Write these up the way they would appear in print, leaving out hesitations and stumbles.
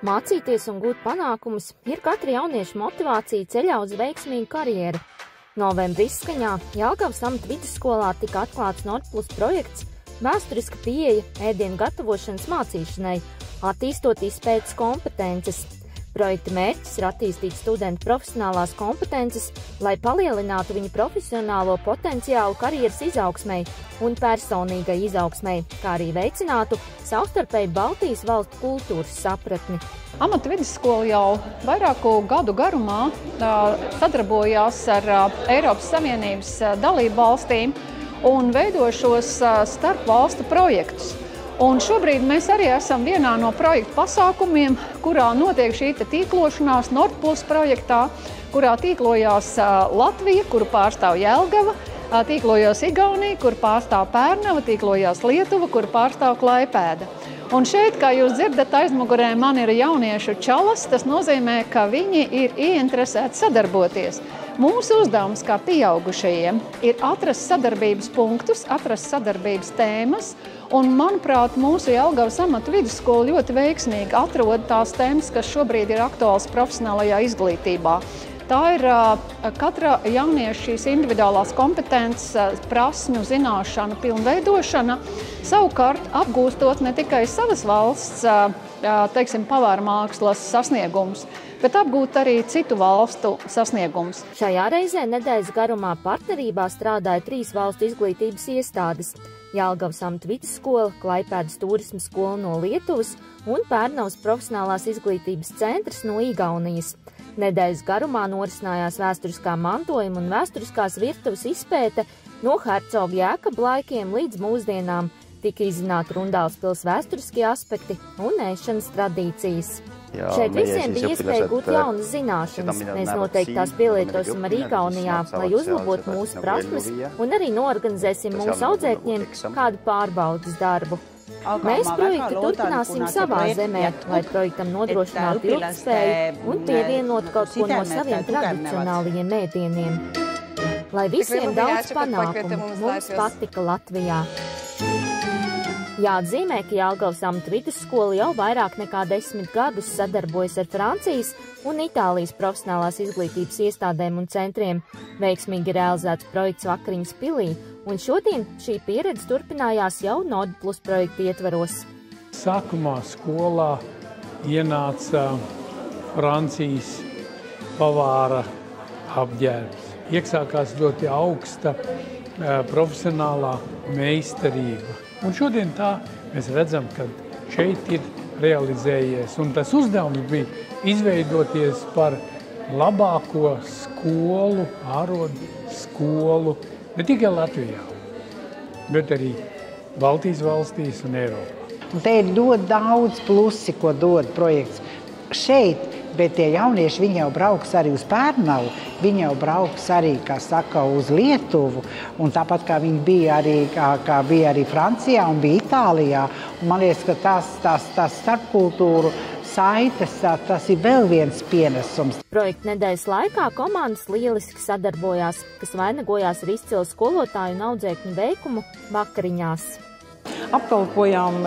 Mācīties un gūt panākumus ir katra jaunieša motivācija ceļā uz veiksmīgu karjeru. Novembra izskaņā Jelgavas amata vidusskolā tika atklāts Nordplus projekts Vēsturiska pieeja ēdienu gatavošanas mācīšanai, attīstot izpētes kompetences. Projekta mērķis ir attīstīt studentu profesionālās kompetences, lai palielinātu viņu profesionālo potenciālu karjeras izaugsmei un personīgai izaugsmei, kā arī veicinātu savstarpēju Baltijas valstu kultūras sapratni. Amata vidusskola jau vairāku gadu garumā sadarbojās ar Eiropas Savienības dalību valstīm un veido šos starpvalstu projektus. Un šobrīd mēs arī esam vienā no projektu pasākumiem, kurā notiek šī tīklošanās Nordplus projektā, kurā tīklojās Latvija, kuru pārstāv Jelgava, tīklojās Igaunija, kuru pārstāv Pērnava, tīklojās Lietuva, kuru pārstāv Klaipēda. Un šeit, kā jūs dzirdat, aizmugurē man ir jauniešu čalas, tas nozīmē, ka viņi ir ieinteresēti sadarboties. Mūsu uzdevums kā pieaugušajiem ir atrast sadarbības punktus, atrast sadarbības tēmas, un, manuprāt, mūsu Jelgavas amata vidusskola ļoti veiksmīgi atrod tās tēmas, kas šobrīd ir aktuāls profesionālajā izglītībā. Tā ir katra jaunieša šīs individuālās kompetences, prasmju, zināšanu pilnveidošana, savukārt apgūstot ne tikai savas valsts, teiksim, pavārmākslas sasniegumus, bet apgūt arī citu valstu sasniegumus. Šajā reizē nedēļas garumā partnerībā strādāja 3 valstu izglītības iestādes – Jelgavas amata vidusskola, Klaipēdas turisma skola no Lietuvas un Pērnavas profesionālās izglītības centrs no Igaunijas. Nedēļas garumā norisinājās vēsturiskā mantojuma un vēsturiskās virtuves izpēte no Hercoga Jēkaba laikiem līdz mūsdienām, tika izzināti Rundāles pils vēsturiskie aspekti un ēšanas tradīcijas. Šeit visiem bija iespēja gūt jaunas zināšanas. Mēs noteikti tās pielietosim arī Igaunijā, lai uzlabotu mūsu prasmes un arī norganizēsim mūsu audzēkņiem kādu pārbaudes darbu. Mēs projektu turpināsim savā zemē, lai projektam nodrošinātu ilgtspēju un pievienot kaut ko no saviem tradicionālajiem ēdieniem. Lai visiem daudz panākumu, mums patika Latvijā. Jāatzīmē, ka Jelgavas amata vidusskola jau vairāk nekā 10 gadus sadarbojas ar Francijas un Itālijas profesionālās izglītības iestādēm un centriem. Veiksmīgi realizēts projekts Vakariņas pilī, un šodien šī pieredze turpinājās jau Nordplus projekta ietvaros. Sākumā skolā ienāca Francijas pavāra apģērbs. Iesākās ļoti augsta profesionālā meistarība. Un šodien tā mēs redzam, ka šeit ir realizējies. Un tas uzdevums bija izveidoties par labāko skolu, ārodu skolu, ne tikai Latvijā, bet arī Baltijas valstīs un Eiropā. Te ir ļoti daudz plusi, ko dod projekts šeit, bet tie jaunieši, viņi jau brauks arī uz Pērnavu, viņi jau brauks arī, kā saka, uz Lietuvu, un tāpat kā viņi bija arī, kā bija arī Francijā un bija Itālijā. Un man liekas, ka tās starpkultūru saites, tas ir vēl viens pienesums. Projekta nedēļas laikā komandas lieliski sadarbojās, kas vainagojās ar izcilu skolotāju un audzēkņu veikumu vakariņās. Apkalpojām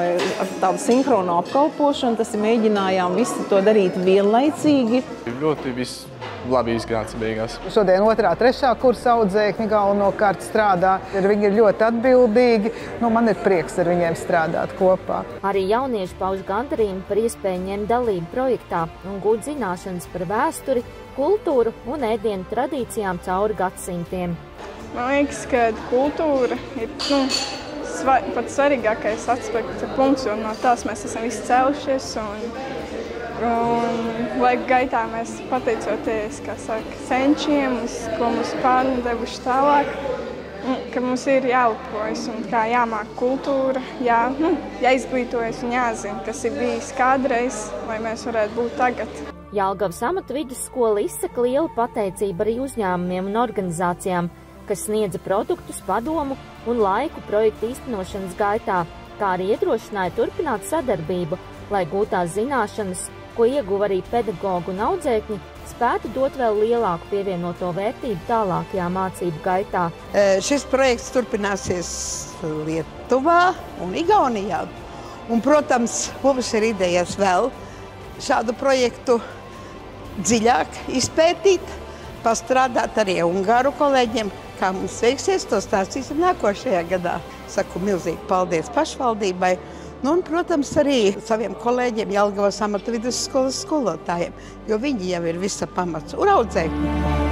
tādu sinhronu apkalpošanu, tas ir mēģinājām visi to darīt vienlaicīgi. Ļoti viss labi izgāts beigās. Šodien 2., 3. kursa audzēkņi galvenokārt strādā. Viņi ir ļoti atbildīgi. Man ir prieks ar viņiem strādāt kopā. Arī jaunieši pauž gandarījumu par iespēju ņemt dalību projektā un gūt zināšanas par vēsturi, kultūru un ēdienu tradīcijām cauri gadsimtiem. Man liekas, ka kultūra ir pats svarīgākais aspekts punkts, jo no tās mēs esam visi cēlušies. Un laika gaitā mēs, pateicoties, kā saka, senčiem, ko mums pārni devuši tālāk, ka mums ir jāelpojas un kā jāmāk kultūra, jāizglītojas un jāzina, kas ir bijis kādreiz, lai mēs varētu būt tagad. Jelgavas amata vidusskola izsaka lielu pateicību arī uzņēmumiem un organizācijām, kas sniedza produktus, padomu un laiku projekta īstenošanas gaitā, kā arī iedrošināja turpināt sadarbību, lai gūtās zināšanas, ko ieguva arī pedagogu un audzēkņi, spētu dot vēl lielāku pievienoto vērtību tālākajā mācību gaitā. Šis projekts turpināsies Lietuvā un Igaunijā. Un, protams, mums ir idejas vēl šādu projektu dziļāk izpētīt, pastrādāt arī ungāru kolēģiem. Kā mums veiksies, to stāstīsim nākošajā gadā. Saku milzīgi paldies pašvaldībai. Nu, un, protams, arī saviem kolēģiem Jelgavas amata vidusskolas skolotājiem, jo viņi jau ir visa pamats un audzēkņi.